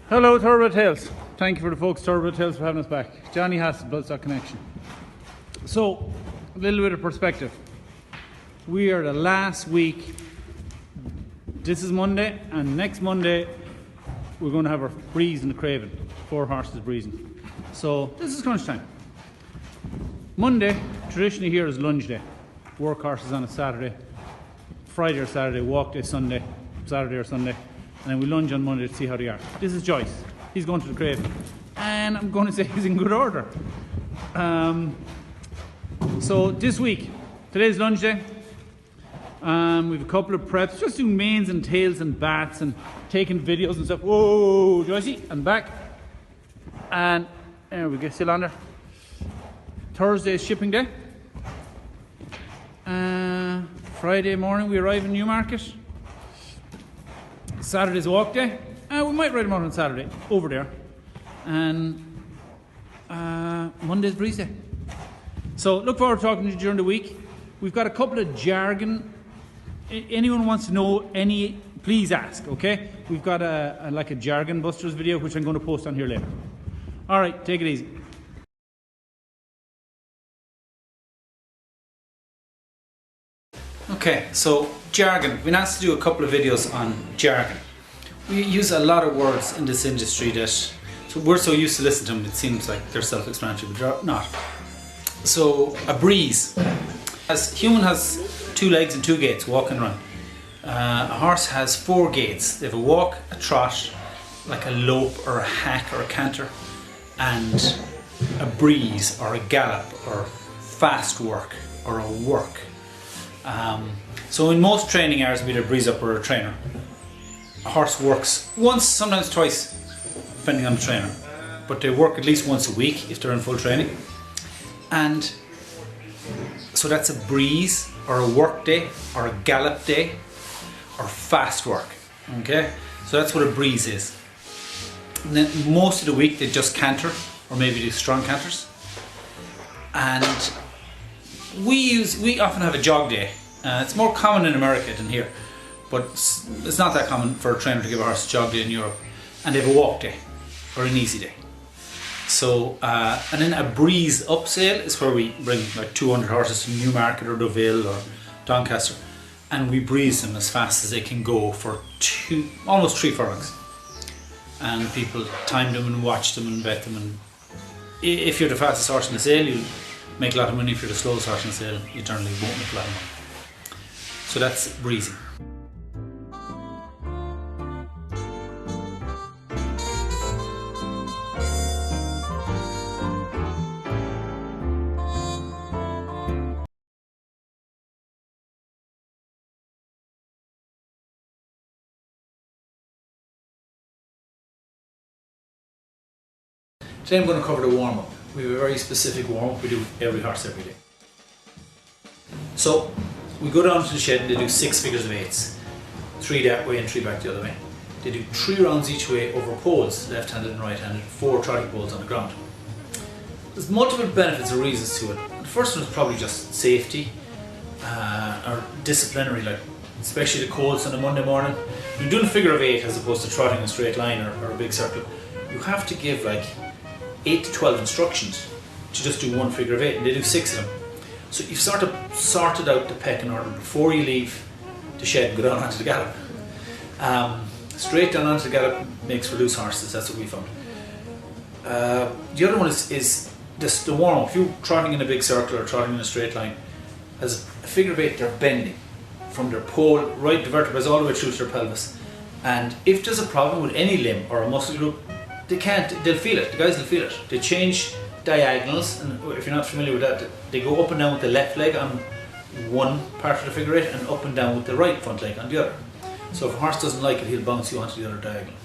Hello Turbo Tails. Thank you for the folks Turbo Tails for having us back. Johnny Hassett, Bloodstock Connection. So, a little bit of perspective. We are the last week. This is Monday, and next Monday we're going to have our breeze in the Craven. 4 horses breezing. So this is crunch time. Monday, traditionally here is lunge day. Work horses on a Saturday. Friday or Saturday, walk day Sunday. Saturday or Sunday. And then we lunge on Monday to see how they are. This is Joyce. He's going to the Craven. And I'm going to say he's in good order. So this week, today's lunge day. We have a couple of preps, just doing manes and tails and bats and taking videos and stuff. Whoa, Joycey, and back. And there we go, still on there. Thursday is shipping day. Friday morning we arrive in Newmarket. Saturday's walk day. We might ride them out on Saturday, over there. And Monday's breeze day. So look forward to talking to you during the week. We've got a couple of jargon. Anyone wants to know any, please ask, okay? We've got like a jargon busters video, which I'm going to post on here later. All right, take it easy. Okay, so jargon. We've been asked to do a couple of videos on jargon. We use a lot of words in this industry that, so we're so used to listening to them, it seems like they're self-explanatory, but they're not. So, a breeze. Human has 2 legs and 2 gaits, walk and run. A horse has 4 gaits. They have a walk, a trot, like a lope or a hack or a canter, and a breeze or a gallop or fast work or a work. So in most training hours, be it a breeze up or a trainer, a horse works once, sometimes twice, depending on the trainer, but they work at least once a week if they're in full training. And so that's a breeze or a work day or a gallop day or fast work. Okay, so that's what a breeze is. And then most of the week they just canter, or maybe do strong canters. And we often have a jog day. It's more common in America than here, but it's not that common for a trainer to give a horse a jog day in Europe. And they have a walk day or an easy day. So, and then a breeze up sale is where we bring like 200 horses to Newmarket or Deauville or Doncaster, and we breeze them as fast as they can go for almost 3 furlongs. And people time them and watch them and bet them. And if you're the fastest horse in the sale, you make a lot of money. If you're the slowest horse in the sale, you generally won't make a lot of money. So that's breezing. Today I'm going to cover the warm-up. We have a very specific warm-up we do with every horse every day. So we go down to the shed and they do 6 figures of 8s. 3 that way and 3 back the other way. They do 3 rounds each way over poles, left-handed and right-handed, 4 trotting poles on the ground. There's multiple benefits or reasons to it. The first one is probably just safety or disciplinary, like especially the colts on a Monday morning. When you're doing a figure of 8 as opposed to trotting a straight line or a big circle, you have to give like 8 to 12 instructions to just do 1 figure of 8, and they do 6 of them. So you've sort of sorted out the pecking order before you leave the shed and go down onto the gallop. Straight down onto the gallop makes for loose horses, that's what we found. The other one is the warm-up. If you're trotting in a big circle or trotting in a straight line, as a figure of 8, they're bending from their pole, right, the vertebrae all the way through to their pelvis. And if there's a problem with any limb or a muscle group, they'll feel it, the guys will feel it. They change diagonals, and if you're not familiar with that, they go up and down with the left leg on one part of the figure 8 and up and down with the right front leg on the other. So if a horse doesn't like it, he'll bounce you onto the other diagonal.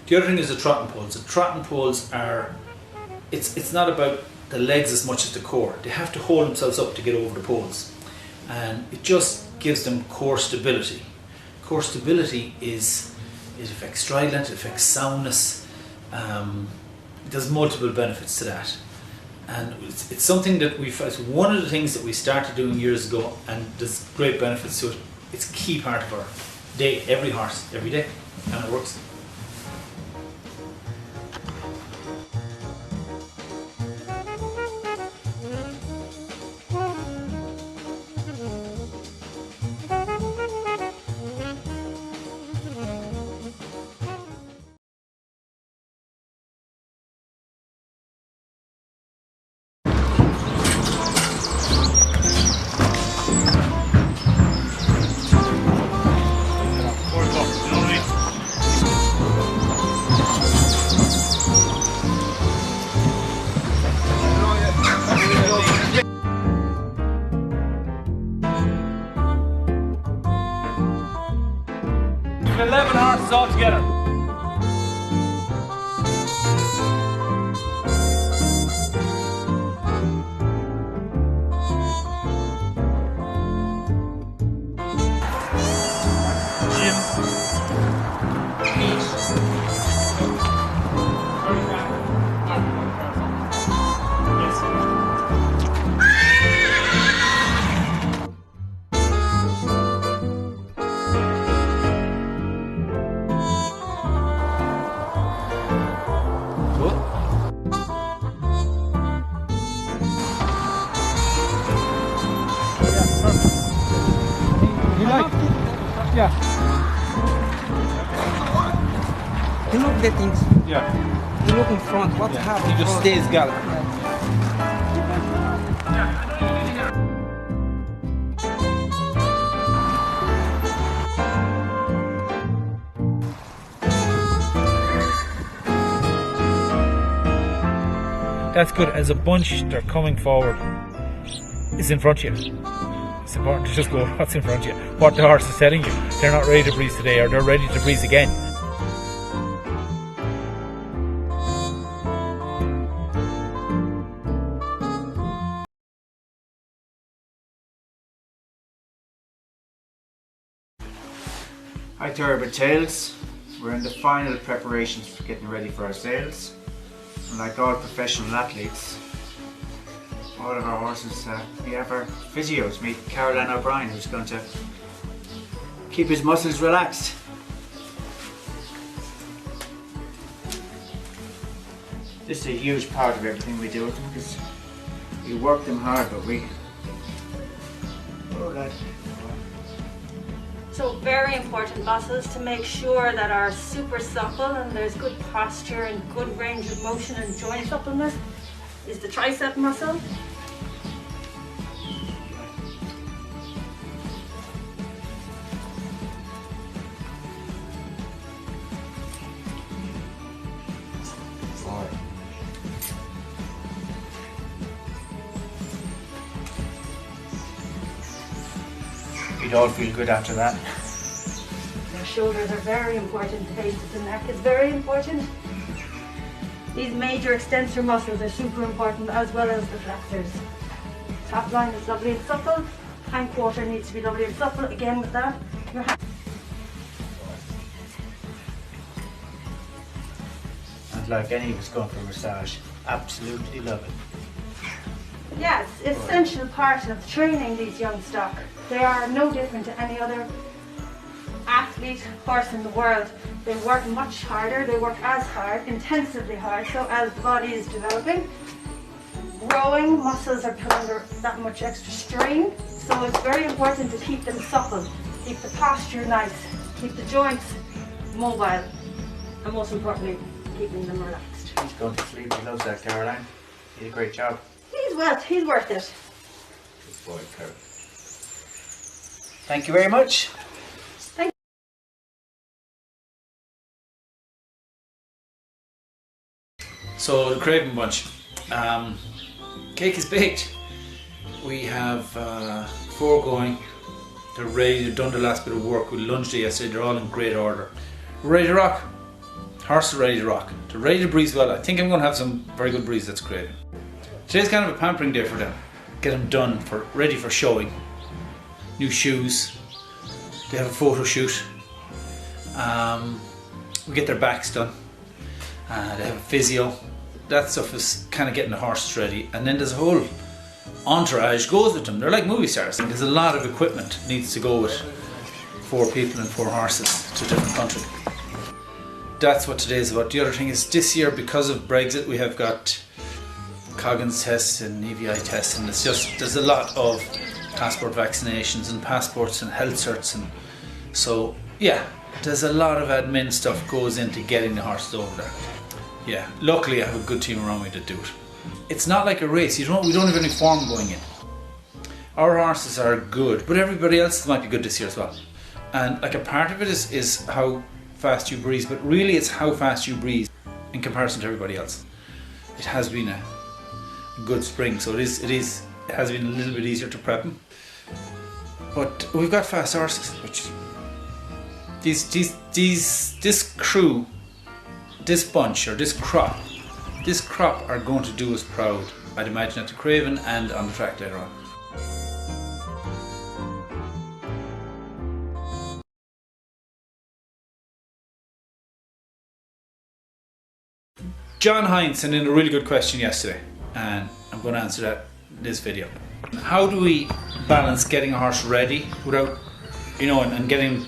The other thing is the trotting poles. The trotting poles are, it's not about the legs as much as the core. They have to hold themselves up to get over the poles, and it just gives them core stability. Core stability it affects stride length, it affects soundness. There's multiple benefits to that, and it's something that it's one of the things that we started doing years ago, and there's great benefits to it. It's a key part of our day, every horse, every day, and it works. horses all together. Yeah. You look the things. Yeah. You look in front. What happened? He just stays galloping. That's good. As a bunch, they're coming forward. It's in front of you. It's important to just go what's in front of you. What the horse is telling you. They're not ready to breeze today, or they're ready to breeze again. Hi Turbid Tails. We're in the final preparations for getting ready for our sales. And like all professional athletes, all of our horses, we have our physios. Meet Caroline O'Brien, who's going to keep his muscles relaxed. This is a huge part of everything we do with them because we work them hard, but we... Oh, that. So very important muscles to make sure that are super supple and there's good posture and good range of motion and joint suppleness is the tricep muscle. We'd all feel good after that. Their shoulders are very important, the base of the neck is very important. These major extensor muscles are super important as well as the flexors. Top line is lovely and supple, hind quarter needs to be lovely and supple. Again with that, your hand. And like any of us going for a massage, absolutely love it. Yes, it's essential part of training these young stock. They are no different to any other athlete horse in the world. They work much harder, they work as hard, intensively hard, so as the body is developing, growing, muscles are put under that much extra strain, so it's very important to keep them supple, keep the posture nice, keep the joints mobile, and most importantly, keeping them relaxed. He's going to sleep, he loves that, Caroline. You did a great job. He's worth it. Good boy, Caroline. Thank you very much. Thank you. So the Craven bunch, cake is baked. We have 4 going. They're ready. They've done the last bit of work. We lunged it yesterday. They're all in great order. We're ready to rock. Horses are ready to rock. They're ready to breeze well. I think I'm going to have some very good breeze. That's great. Today's kind of a pampering day for them. Get them done, ready for showing. New shoes. They have a photo shoot. We get their backs done. They have a physio. That stuff is kind of getting the horses ready. And then there's a whole entourage goes with them. They're like movie stars. And there's a lot of equipment needs to go with 4 people and 4 horses to a different country. That's what today's about. The other thing is this year, because of Brexit, we have got Coggins tests and EVI tests, and it's just, there's a lot of passport vaccinations and passports and health certs, and so yeah, there's a lot of admin stuff goes into getting the horses over there. Yeah, luckily I have a good team around me to do it. It's not like a race, we don't have any form going in. Our horses are good, but everybody else might be good this year as well. And like a part of it is how fast you breeze, but really it's how fast you breeze in comparison to everybody else. It has been a good spring, so it has been a little bit easier to prep them. But we've got fast horses, which this crew, this bunch or this crop are going to do us proud, I'd imagine, at the Craven and on the track later on. John Hines sent in a really good question yesterday, and I'm going to answer that in this video. How do we balance getting a horse ready without, and getting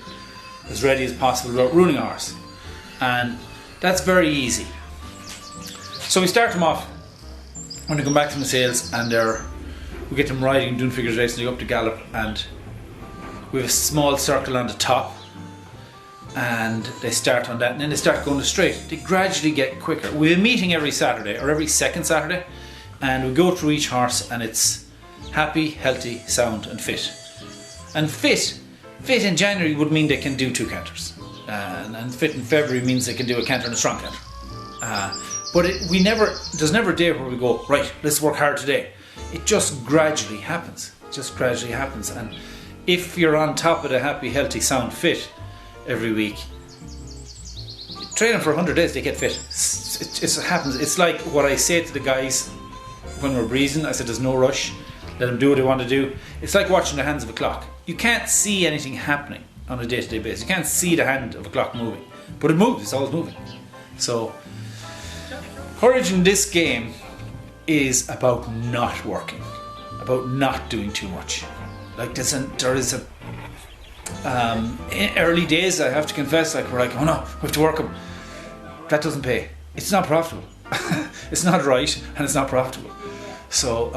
as ready as possible without ruining a horse? And that's very easy. So we start them off when they come back from the sales, and we get them riding and doing figures racing. They go up to gallop, and we have a small circle on the top, and they start on that, and then they start going straight. They gradually get quicker. We have a meeting every Saturday or every second Saturday, and we go through each horse, and it's happy, healthy, sound and fit. And fit in January would mean they can do 2 canters, and fit in February means they can do a canter and a strong canter. But there's never a day where we go, right, let's work hard today. It just gradually happens. And if you're on top of the happy, healthy, sound, fit every week, train them for 100 days, they get fit. It happens. It's like what I say to the guys when we're breezing. I said there's no rush, let them do what they want to do. It's like watching the hands of a clock. You can't see anything happening on a day-to-day basis. You can't see the hand of a clock moving, but it moves. It's always moving. So courage in this game is about not working, about not doing too much. Like there is a in early days, I have to confess, we're like, oh no, we have to work them. That doesn't pay. It's not profitable. It's not right, and it's not profitable. So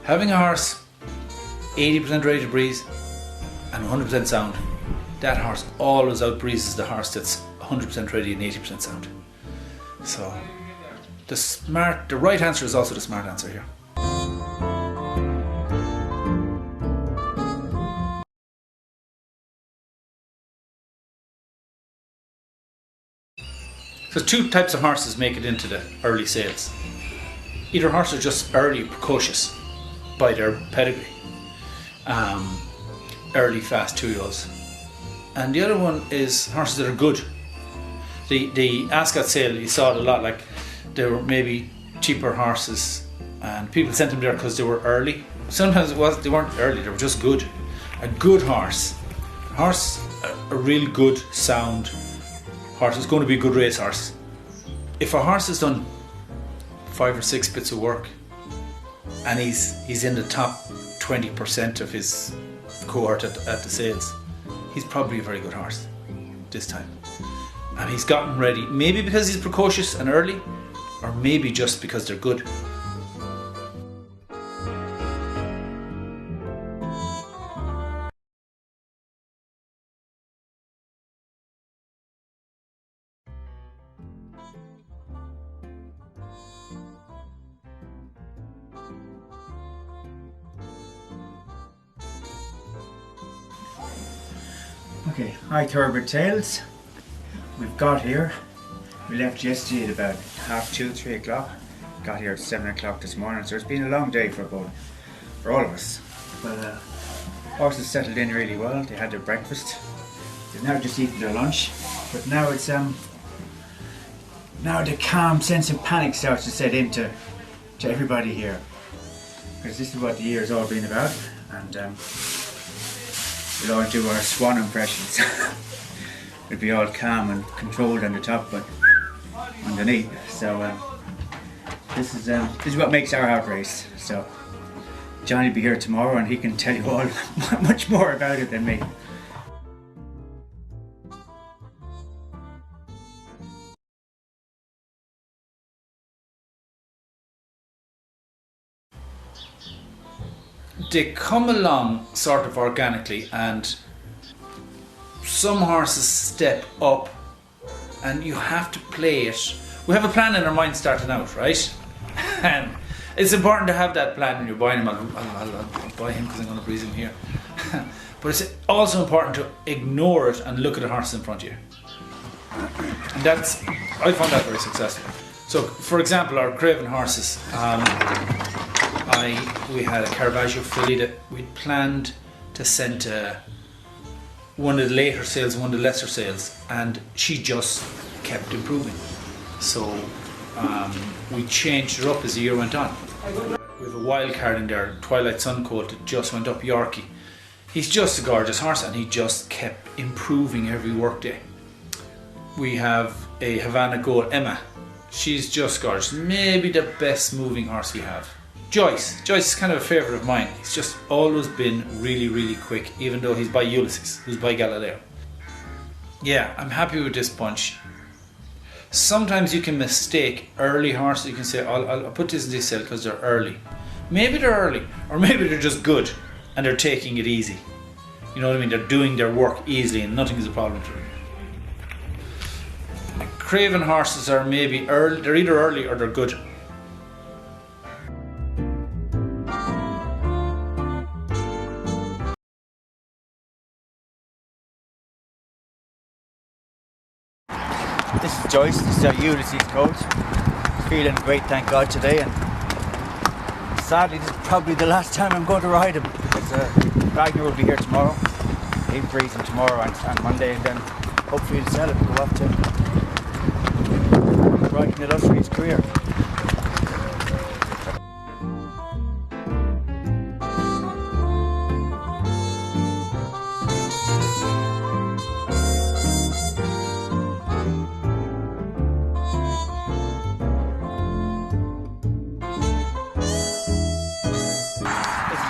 having a horse 80% ready to breeze and 100% sound, that horse always outbreezes the horse that's 100% ready and 80% sound. So the right answer is also the smart answer here. So 2 types of horses make it into the early sales. Either horses are just early precocious by their pedigree, early fast 2-year-olds, and the other one is horses that are good. The Ascot sale, you saw it a lot, like they were maybe cheaper horses and people sent them there because they were early. Sometimes they weren't early, they were just good. A good horse, a real good sound horse is going to be a good race horse. If a horse has done 5 or 6 bits of work and he's in the top 20% of his cohort at the sales, he's probably a very good horse this time. And he's gotten ready, maybe because he's precocious and early, or maybe just because they're good. Okay, hi Turbid Tails. We've got here. We left yesterday at about 2:30, 3 o'clock. Got here at 7 o'clock this morning, so it's been a long day for all of us. But horses settled in really well. They had their breakfast. They've now just eaten their lunch. But now it's now the calm sense of panic starts to set into everybody here, because this is what the year's all been about, and we'll all do our swan impressions. We'll be all calm and controlled on the top, but underneath. So this is what makes our heart race. So Johnny will be here tomorrow, and he can tell you all much more about it than me. They come along sort of organically, and some horses step up and you have to play it. We have a plan in our mind starting out, right? And it's important to have that plan when you're buying him. I'll buy him because I'm going to breeze him here. But it's also important to ignore it and look at the horses in front of you. And I found that very successful. So, for example, our Craven horses, we had a Caravaggio filly that we'd planned to send to one of the later sales, one of the lesser sales, and she just kept improving. So we changed her up as the year went on. We have a wild card in there, Twilight Suncoat, that just went up, Yorkie. He's just a gorgeous horse and he just kept improving every workday. We have a Havana Gold, Emma. She's just gorgeous, maybe the best moving horse we have. Joyce is kind of a favourite of mine. He's just always been really, really quick, even though he's by Ulysses, who's by Galileo. Yeah, I'm happy with this bunch. Sometimes you can mistake early horses. You can say, I'll put this in this sale because they're early. Maybe they're early, or maybe they're just good and they're taking it easy. You know what I mean? They're doing their work easily and nothing is a problem to them. Craven horses are maybe early. They're either early or they're good. This is Joyce, this is our Ulysses coach. Feeling great, thank God, today, and sadly this is probably the last time I'm going to ride him, because Wagner will be here tomorrow. He'll breeze him tomorrow and Monday, and then hopefully he'll sell it and go off to riding the illustrious career.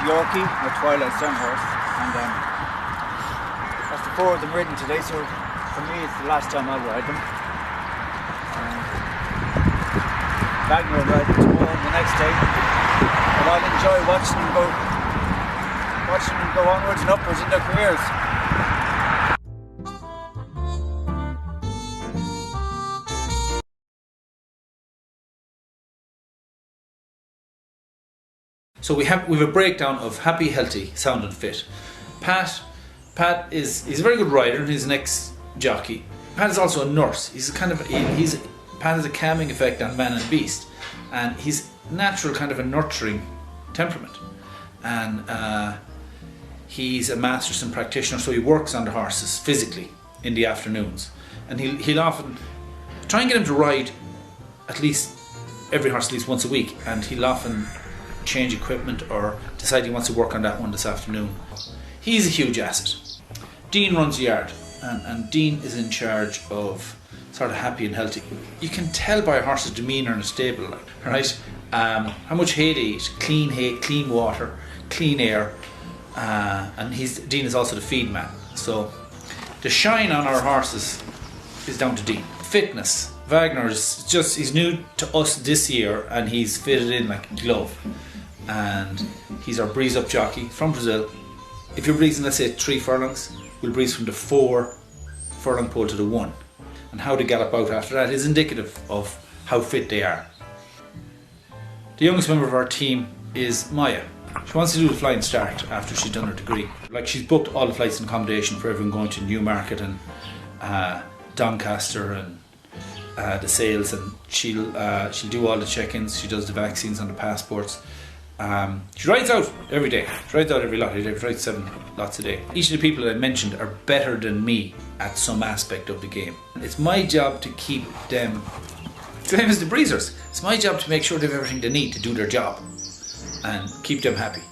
Yorkie, my Twilight Sun horse, and that's the 4 of them ridden today, so for me it's the last time I'll ride them. Wagner will ride them tomorrow and the next day, but I'll enjoy watching them go onwards and upwards in their careers. So we have a breakdown of happy, healthy, sound and fit. Pat is a very good rider and he's an ex-jockey. Pat is also a nurse. Pat has a calming effect on man and beast, and he's natural kind of a nurturing temperament. And he's a Masterson practitioner, so he works on the horses physically in the afternoons. And he'll often try and get him to ride every horse at least once a week, and he'll often change equipment or decide he wants to work on that one this afternoon. He's a huge asset. Dean runs the yard, and Dean is in charge of sort of happy and healthy. You can tell by a horse's demeanour in a stable, right? How much hay they eat, clean hay, clean water, clean air, and Dean is also the feed man. So the shine on our horses is down to Dean. Fitness. He's new to us this year and he's fitted in like a glove. And he's our breeze up jockey from Brazil. If you're breezing, let's say 3 furlongs, we'll breeze from the 4 furlong pole to the 1. And how they gallop out after that is indicative of how fit they are. The youngest member of our team is Maya. She wants to do the flying start after she's done her degree. Like, she's booked all the flights and accommodation for everyone going to Newmarket and Doncaster and the sales, and she'll do all the check-ins. She does the vaccines on the passports. She rides out every day. She rides out every lot. She rides 7 lots a day. Each of the people that I mentioned are better than me at some aspect of the game. It's my job to keep them, same as the breezers, it's my job to make sure they have everything they need to do their job and keep them happy.